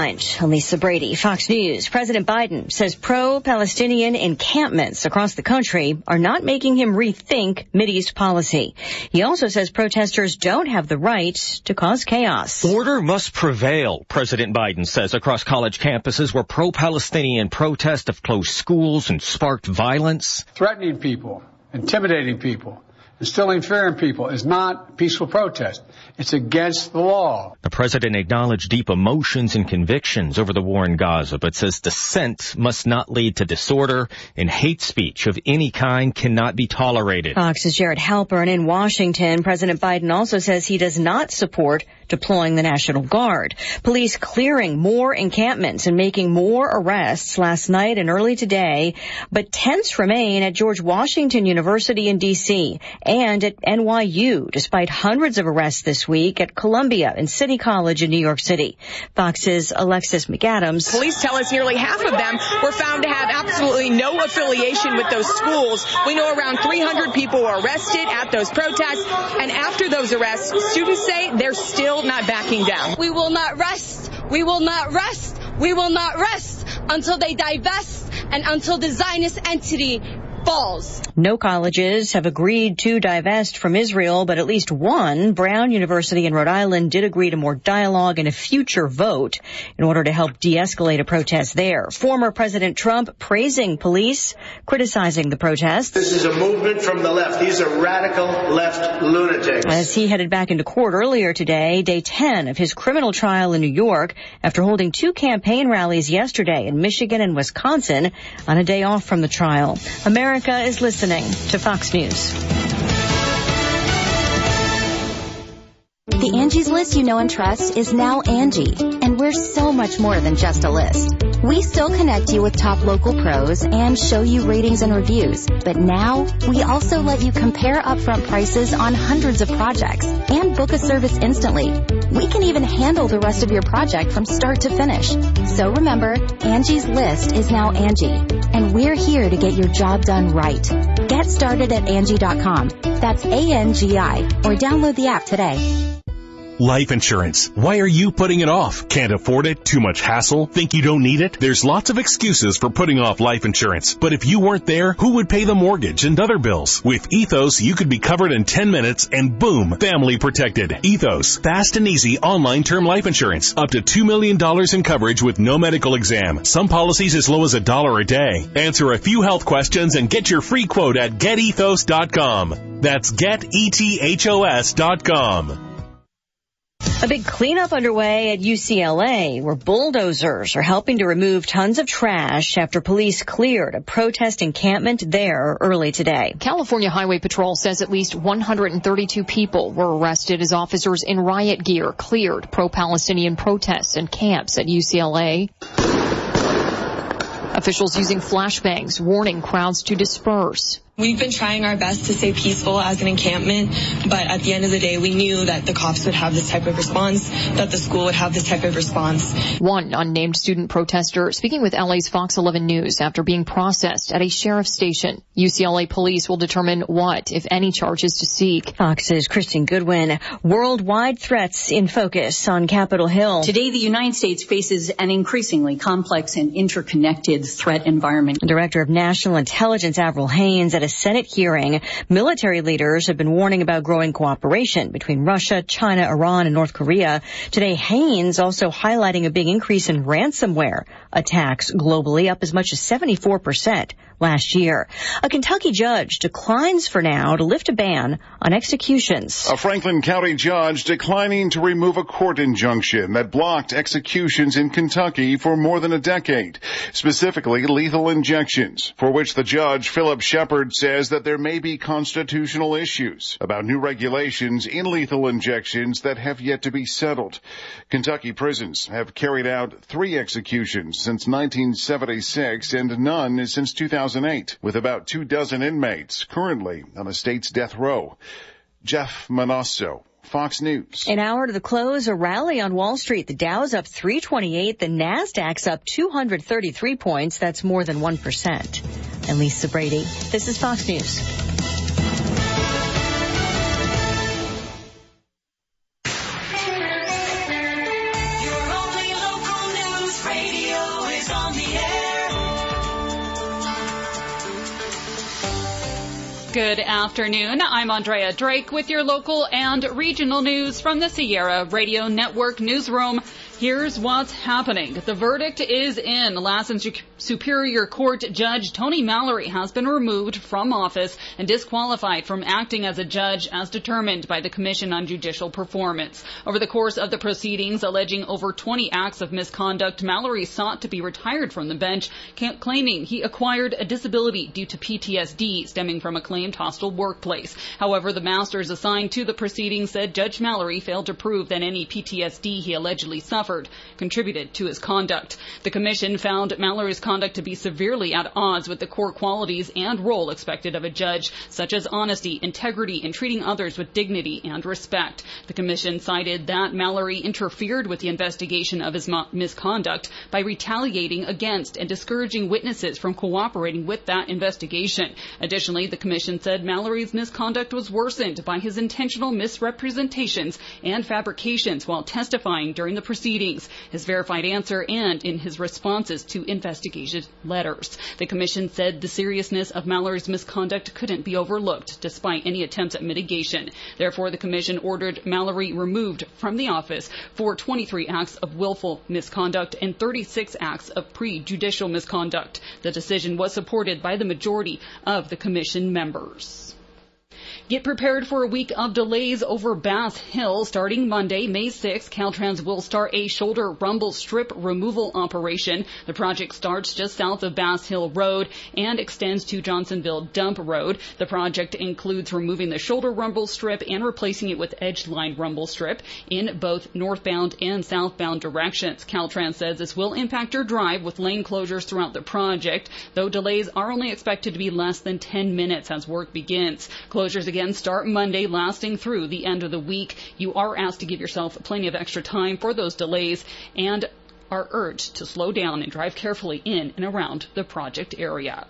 behind. Lisa Brady, Fox News. President Biden says pro-Palestinian encampments across the country are not making him rethink Mideast policy. He also says protesters don't have the right to cause chaos. Order must prevail, President Biden says, across college campuses where pro-Palestinian protests have closed schools and sparked violence. Threatening people, intimidating people, instilling fear in people is not peaceful protest. It's against the law. The president acknowledged deep emotions and convictions over the war in Gaza, but says dissent must not lead to disorder, and hate speech of any kind cannot be tolerated. Fox's Jared Halpern in Washington. President Biden also says he does not support deploying the National Guard. Police clearing more encampments and making more arrests last night and early today, but tense remain at George Washington University in D.C. and at NYU, despite hundreds of arrests this week at Columbia and City College in New York City. Fox's Alexis McAdams. Police tell us nearly half of them were found to have absolutely no affiliation with those schools. We know around 300 people were arrested at those protests, and after those arrests, students say they're still not backing down. We will not rest. We will not rest. We will not rest until they divest and until the Zionist entity falls. No colleges have agreed to divest from Israel, but at least one, Brown University in Rhode Island, did agree to more dialogue and a future vote in order to help de-escalate a protest there. Former President Trump praising police, criticizing the protests. This is a movement from the left. These are radical left lunatics. As he headed back into court earlier today, day 10 of his criminal trial in New York, after holding two campaign rallies yesterday in Michigan and Wisconsin on a day off from the trial. America is listening to Fox News. The Angie's List you know and trust is now Angie, and we're so much more than just a list. We still connect you with top local pros and show you ratings and reviews, but now we also let you compare upfront prices on hundreds of projects and book a service instantly. We can even handle the rest of your project from start to finish. So remember, Angie's List is now Angie, and we're here to get your job done right. Get started at Angie.com. That's ANGI, or download the app today. Life insurance. Why are you putting it off? Can't afford it? Too much hassle? Think you don't need it? There's lots of excuses for putting off life insurance. But if you weren't there, who would pay the mortgage and other bills? With Ethos, you could be covered in 10 minutes and boom, family protected. Ethos. Fast and easy online term life insurance. Up to $2 million in coverage with no medical exam. Some policies as low as $1 a day. Answer a few health questions and get your free quote at getethos.com. That's getethos.com. A big cleanup underway at UCLA, where bulldozers are helping to remove tons of trash after police cleared a protest encampment there early today. California Highway Patrol says at least 132 people were arrested as officers in riot gear cleared pro-Palestinian protests and camps at UCLA. Officials using flashbangs warning crowds to disperse. We've been trying our best to stay peaceful as an encampment, but at the end of the day, we knew that the cops would have this type of response, that the school would have this type of response. One unnamed student protester speaking with LA's Fox 11 News after being processed at a sheriff's station. UCLA police will determine what, if any, charges to seek. Fox's Kristen Goodwin. Worldwide threats in focus on Capitol Hill. Today, the United States faces an increasingly complex and interconnected threat environment. Director of National Intelligence Avril Haines at a Senate hearing. Military leaders have been warning about growing cooperation between Russia, China, Iran, and North Korea. Today, Haines also highlighting a big increase in ransomware attacks globally, up as much as 74% last year. A Kentucky judge declines for now to lift a ban on executions. A Franklin County judge declining to remove a court injunction that blocked executions in Kentucky for more than a decade, specifically lethal injections, for which the judge, Philip Shepard, says that there may be constitutional issues about new regulations in lethal injections that have yet to be settled. Kentucky prisons have carried out 3 executions since 1976 and none since 2008, with about 24 inmates currently on the state's death row. Jeff Manasso, Fox News. An hour to the close, a rally on Wall Street. The Dow's up 328, the Nasdaq's up 233 points. That's more than 1%. And Lisa Brady, this is Fox News. Good afternoon. I'm Andrea Drake with your local and regional news from the Sierra Radio Network newsroom. Here's what's happening. The verdict is in. Lassen Superior Court Judge Tony Mallory has been removed from office and disqualified from acting as a judge as determined by the Commission on Judicial Performance. Over the course of the proceedings alleging over 20 acts of misconduct, Mallory sought to be retired from the bench, claiming he acquired a disability due to PTSD stemming from a claimed hostile workplace. However, the masters assigned to the proceedings said Judge Mallory failed to prove that any PTSD he allegedly suffered contributed to his conduct. The commission found Mallory's conduct to be severely at odds with the core qualities and role expected of a judge, such as honesty, integrity, and treating others with dignity and respect. The commission cited that Mallory interfered with the investigation of his misconduct by retaliating against and discouraging witnesses from cooperating with that investigation. Additionally, the commission said Mallory's misconduct was worsened by his intentional misrepresentations and fabrications while testifying during the proceedings, his verified answer, and in his responses to investigation letters. The commission said the seriousness of Mallory's misconduct couldn't be overlooked despite any attempts at mitigation. Therefore, the commission ordered Mallory removed from the office for 23 acts of willful misconduct and 36 acts of prejudicial misconduct. The decision was supported by the majority of the commission members. Get prepared for a week of delays over Bass Hill. Starting Monday, May 6th, Caltrans will start a shoulder rumble strip removal operation. The project starts just south of Bass Hill Road and extends to Johnsonville Dump Road. The project includes removing the shoulder rumble strip and replacing it with edge line rumble strip in both northbound and southbound directions. Caltrans says this will impact your drive with lane closures throughout the project, though delays are only expected to be less than 10 minutes as work begins. Closures again start Monday, lasting through the end of the week. You are asked to give yourself plenty of extra time for those delays and are urged to slow down and drive carefully in and around the project area.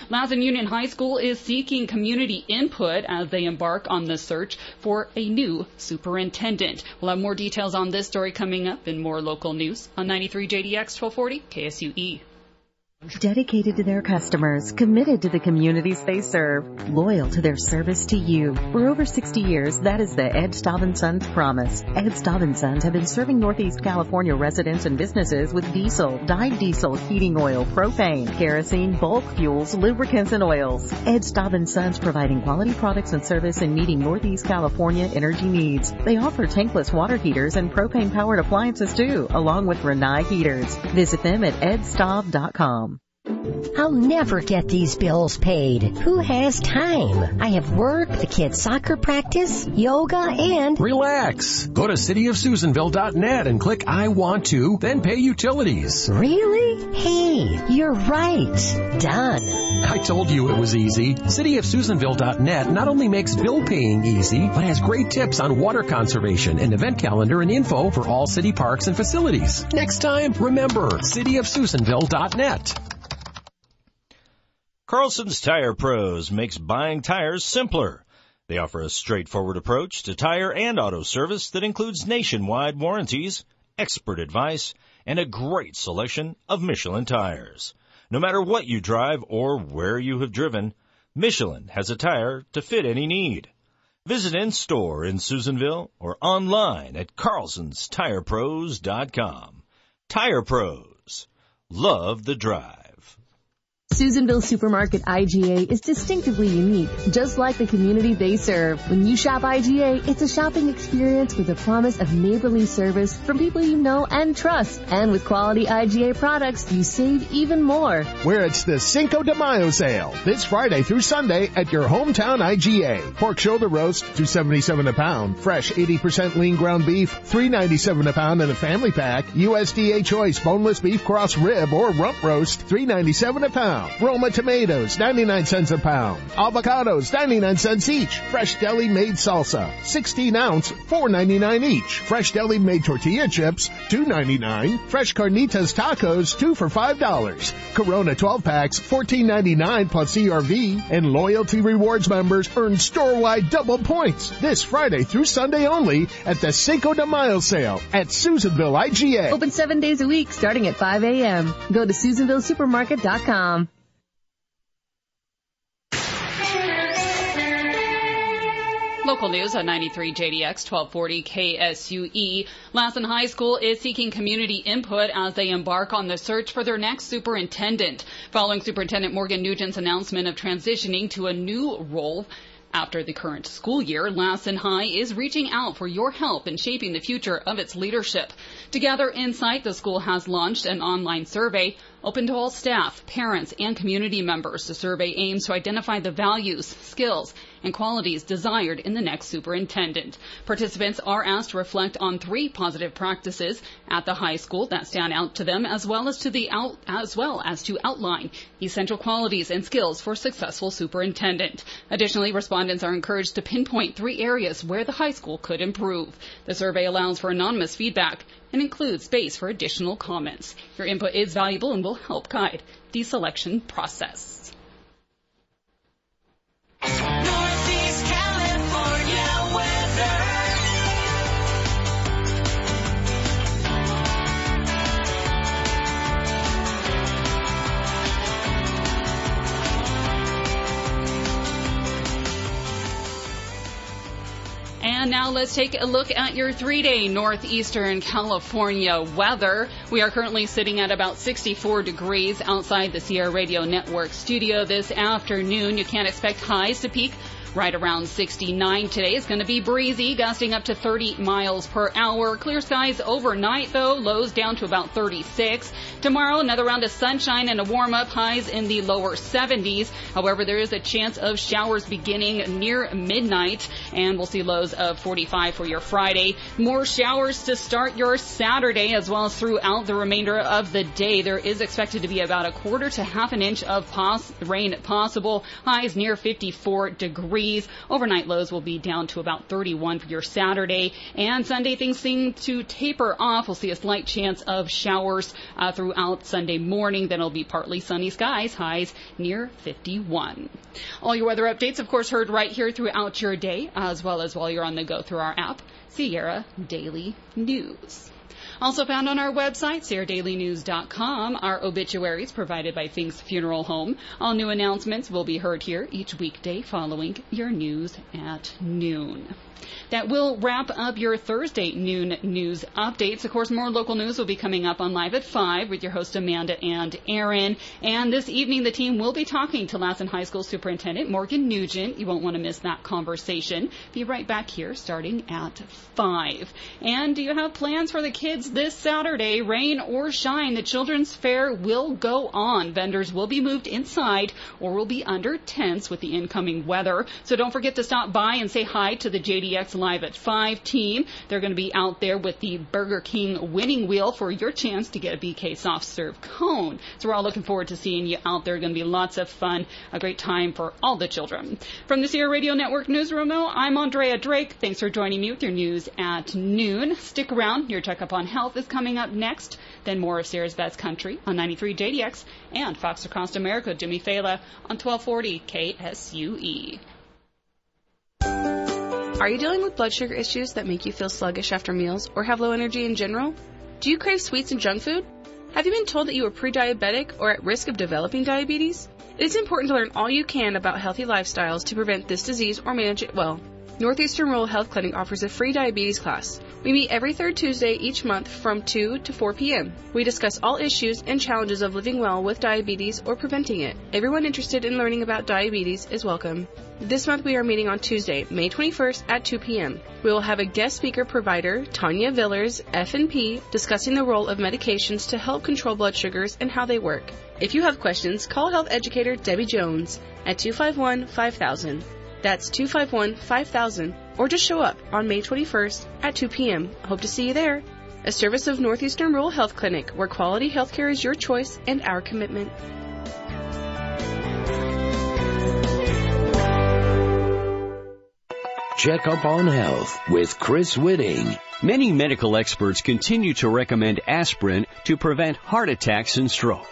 Lassen Union High School is seeking community input as they embark on the search for a new superintendent. We'll have more details on this story coming up in more local news on 93 JDX 1240 KSUE. Dedicated to their customers, committed to the communities they serve, loyal to their service to you. For over 60 years, that is the Ed Staub & Sons promise. Ed Staub & Sons have been serving Northeast California residents and businesses with diesel, dyed diesel, heating oil, propane, kerosene, bulk fuels, lubricants, and oils. Ed Staub & Sons providing quality products and service and meeting Northeast California energy needs. They offer tankless water heaters and propane-powered appliances too, along with Renai heaters. Visit them at edstaub.com. I'll never get these bills paid. Who has time? I have work, the kids' soccer practice, yoga, and... Relax. Go to cityofsusanville.net and click I want to, then pay utilities. Really? Hey, you're right. Done. I told you it was easy. Cityofsusanville.net not only makes bill paying easy, but has great tips on water conservation, an event calendar, and info for all city parks and facilities. Next time, remember, cityofsusanville.net. Carlson's Tire Pros makes buying tires simpler. They offer a straightforward approach to tire and auto service that includes nationwide warranties, expert advice, and a great selection of Michelin tires. No matter what you drive or where you have driven, Michelin has a tire to fit any need. Visit in-store in Susanville or online at carlsonstirepros.com. Tire Pros. Love the drive. Susanville Supermarket IGA is distinctively unique, just like the community they serve. When you shop IGA, it's a shopping experience with a promise of neighborly service from people you know and trust. And with quality IGA products, you save even more. Where it's the Cinco de Mayo sale, this Friday through Sunday at your hometown IGA. Pork shoulder roast, $2.77 a pound. Fresh 80% lean ground beef, $3.97 a pound in a family pack. USDA choice boneless beef cross rib or rump roast, $3.97 a pound. Roma tomatoes, 99 cents a pound. Avocados, 99 cents each. Fresh deli-made salsa, 16-ounce, $4.99 each. Fresh deli-made tortilla chips, $2.99. Fresh carnitas tacos, 2 for $5. Corona 12 packs, $14.99 plus CRV. And loyalty rewards members earn store-wide double points this Friday through Sunday only at the Cinco de Mayo sale at Susanville IGA. Open 7 days a week starting at 5 a.m. Go to SusanvilleSupermarket.com. Local news on 93 JDX 1240 KSUE. Lassen High School is seeking community input as they embark on the search for their next superintendent. Following Superintendent Morgan Nugent's announcement of transitioning to a new role after the current school year, Lassen High is reaching out for your help in shaping the future of its leadership. To gather insight, the school has launched an online survey open to all staff, parents, and community members. The survey aims to identify the values, skills, and qualities desired in the next superintendent. Participants are asked to reflect on 3 positive practices at the high school that stand out to them, as well as to outline essential qualities and skills for a successful superintendent. Additionally, respondents are encouraged to pinpoint 3 areas where the high school could improve. The survey allows for anonymous feedback and includes space for additional comments. Your input is valuable and will help guide the selection process. Northeast California weather. And now let's take a look at your 3-day northeastern California weather. We are currently sitting at about 64 degrees outside the Sierra Radio Network studio this afternoon. You can't expect highs to peak right around 69 today. It's going to be breezy, gusting up to 30 miles per hour. Clear skies overnight, though. Lows down to about 36. Tomorrow, another round of sunshine and a warm-up, highs in the lower 70s. However, there is a chance of showers beginning near midnight, and we'll see lows of 45 for your Friday. More showers to start your Saturday, as well as throughout the remainder of the day. There is expected to be about a quarter to half an inch of rain possible. Highs near 54 degrees. Overnight lows will be down to about 31 for your Saturday. And Sunday, things seem to taper off. We'll see a slight chance of showers throughout Sunday morning. Then it'll be partly sunny skies, highs near 51. All your weather updates, of course, heard right here throughout your day, as well as while you're on the go through our app, Sierra Daily News. Also found on our website, SierraDailyNews.com, are obituaries provided by Fink's Funeral Home. All new announcements will be heard here each weekday following your news at noon. That will wrap up your Thursday noon news updates. Of course, more local news will be coming up on Live at 5 with your host Amanda and Aaron. And this evening, the team will be talking to Lassen High School Superintendent Morgan Nugent. You won't want to miss that conversation. Be right back here starting at 5. And do you have plans for the kids this Saturday? Rain or shine, the Children's Fair will go on. Vendors will be moved inside or will be under tents with the incoming weather. So don't forget to stop by and say hi to the JDX Live at 5 team. They're going to be out there with the Burger King winning wheel for your chance to get a BK soft serve cone. So we're all looking forward to seeing you out there. Going to be lots of fun, a great time for all the children. From the Sierra Radio Network newsroom, though, I'm Andrea Drake. Thanks for joining me with your news at noon. Stick around. Your checkup on health is coming up next. Then more of Sierra's Best Country on 93 JDX and Fox Across America, Jimmy Fela on 1240 KSUE. Are you dealing with blood sugar issues that make you feel sluggish after meals or have low energy in general? Do you crave sweets and junk food? Have you been told that you are pre-diabetic or at risk of developing diabetes? It is important to learn all you can about healthy lifestyles to prevent this disease or manage it well. Northeastern Rural Health Clinic offers a free diabetes class. We meet every third Tuesday each month from 2 to 4 p.m. We discuss all issues and challenges of living well with diabetes or preventing it. Everyone interested in learning about diabetes is welcome. This month we are meeting on Tuesday, May 21st at 2 p.m. We will have a guest speaker provider, Tanya Villers, F&P, discussing the role of medications to help control blood sugars and how they work. If you have questions, call health educator Debbie Jones at 251-5000. That's 251-5000, or just show up on May 21st at 2 p.m. Hope to see you there. A service of Northeastern Rural Health Clinic, where quality health care is your choice and our commitment. Check up on health with Chris Whitting. Many medical experts continue to recommend aspirin to prevent heart attacks and stroke.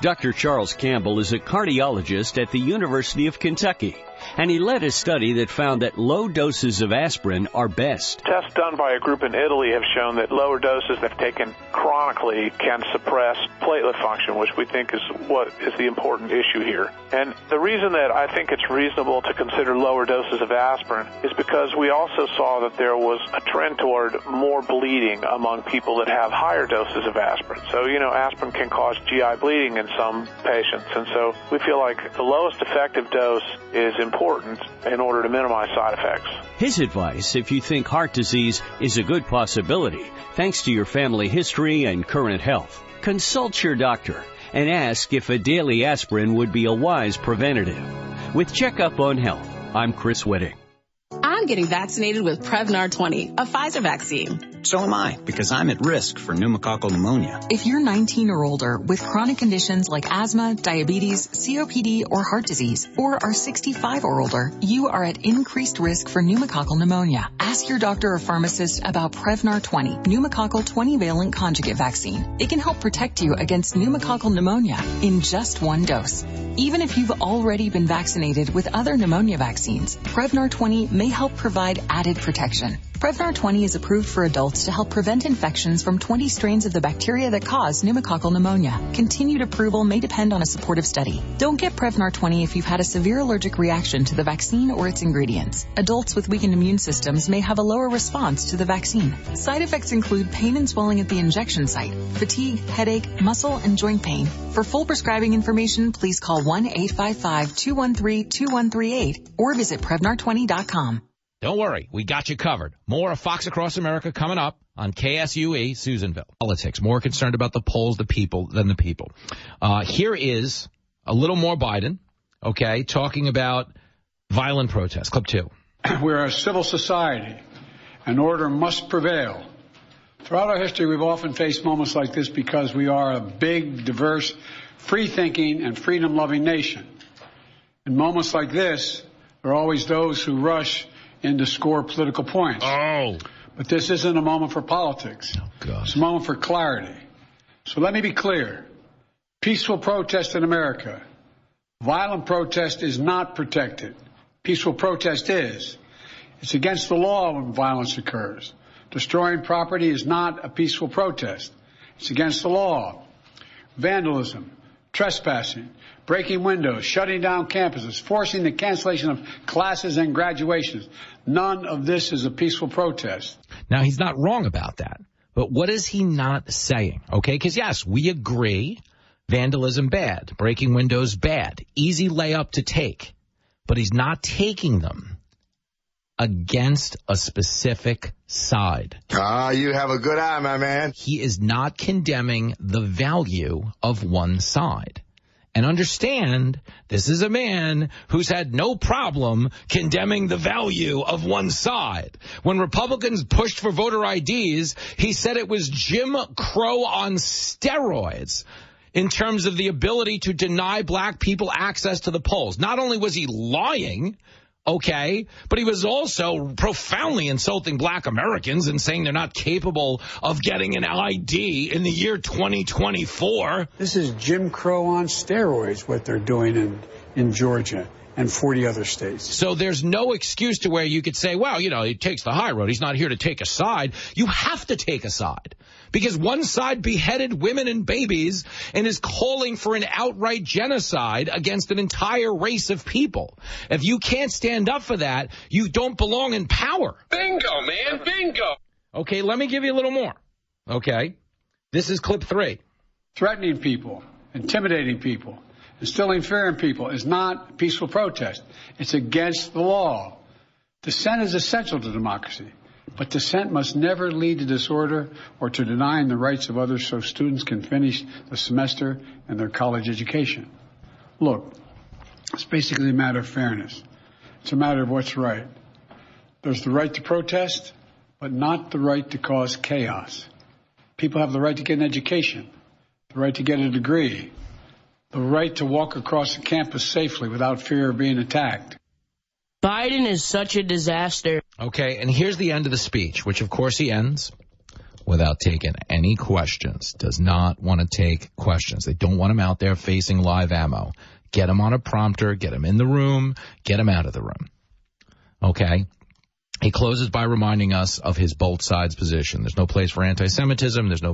Dr. Charles Campbell is a cardiologist at the University of Kentucky. and he led a study that found that low doses of aspirin are best. Tests done by a group in Italy have shown that lower doses, if taken chronically, can suppress platelet function, which we think is what is the important issue here. And the reason that I think it's reasonable to consider lower doses of aspirin is because we also saw that there was a trend toward more bleeding among people that have higher doses of aspirin. So, aspirin can cause GI bleeding in some patients, and so we feel like the lowest effective dose is important in order to minimize side effects. His advice, if you think heart disease is a good possibility, thanks to your family history and current health, consult your doctor and ask if a daily aspirin would be a wise preventative. With Checkup on Health, I'm Chris Whitting. I'm getting vaccinated with Prevnar 20, a Pfizer vaccine. So am I, because I'm at risk for pneumococcal pneumonia. If you're 19 or older with chronic conditions like asthma, diabetes, COPD, or heart disease, or are 65 or older, you are at increased risk for pneumococcal pneumonia. Ask your doctor or pharmacist about Prevnar 20, pneumococcal 20-valent conjugate vaccine. It can help protect you against pneumococcal pneumonia in just one dose. Even if you've already been vaccinated with other pneumonia vaccines, Prevnar 20 may help provide added protection. Prevnar 20 is approved for adults to help prevent infections from 20 strains of the bacteria that cause pneumococcal pneumonia. Continued approval may depend on a supportive study. Don't get Prevnar 20 if you've had a severe allergic reaction to the vaccine or its ingredients. Adults with weakened immune systems may have a lower response to the vaccine. Side effects include pain and swelling at the injection site, fatigue, headache, muscle, and joint pain. For full prescribing information, please call 1-855-213-2138 or visit Prevnar20.com. Don't worry, we got you covered. More of Fox Across America coming up on KSUE Susanville. Politics, more concerned about the polls, the people, than the people. Here is a little more Biden, okay, talking about violent protests. Clip 2. We're a civil society, and order must prevail. Throughout our history, we've often faced moments like this because we are a big, diverse, free-thinking, and freedom-loving nation. In moments like this, there are always those who rush in to score political points. Oh. But this isn't a moment for politics. Oh, God. It's a moment for clarity. So let me be clear. Peaceful protest in America. Violent protest is not protected. Peaceful protest is. It's against the law when violence occurs. Destroying property is not a peaceful protest. It's against the law. Vandalism, trespassing, breaking windows, shutting down campuses, forcing the cancellation of classes and graduations. None of this is a peaceful protest. Now, he's not wrong about that. But what is he not saying? Okay, because, yes, we agree vandalism bad, breaking windows bad, easy layup to take. But he's not taking them against a specific side. You have a good eye, my man. He is not condemning the value of one side. And understand, this is a man who's had no problem condemning the value of one side. When Republicans pushed for voter IDs, he said it was Jim Crow on steroids in terms of the ability to deny black people access to the polls. Not only was he lying, okay, but he was also profoundly insulting black Americans and saying they're not capable of getting an ID in the year 2024. This is Jim Crow on steroids, what they're doing in Georgia and 40 other states. So there's no excuse to where you could say, well, he takes the high road. He's not here to take a side. You have to take a side because one side beheaded women and babies and is calling for an outright genocide against an entire race of people. If you can't stand up for that, you don't belong in power. Bingo, man, bingo. Okay, let me give you a little more. Okay, this is clip 3. Threatening people, intimidating people, instilling fear in people is not a peaceful protest. It's against the law. Dissent is essential to democracy, but dissent must never lead to disorder or to denying the rights of others so students can finish the semester and their college education. Look, it's basically a matter of fairness. It's a matter of what's right. There's the right to protest, but not the right to cause chaos. People have the right to get an education, the right to get a degree, the right to walk across the campus safely without fear of being attacked. Biden is such a disaster. Okay, and here's the end of the speech, which of course he ends without taking any questions. Does not want to take questions. They don't want him out there facing live ammo. Get him on a prompter, get him in the room, get him out of the room. Okay? He closes by reminding us of his both sides position. There's no place for anti-Semitism. There's no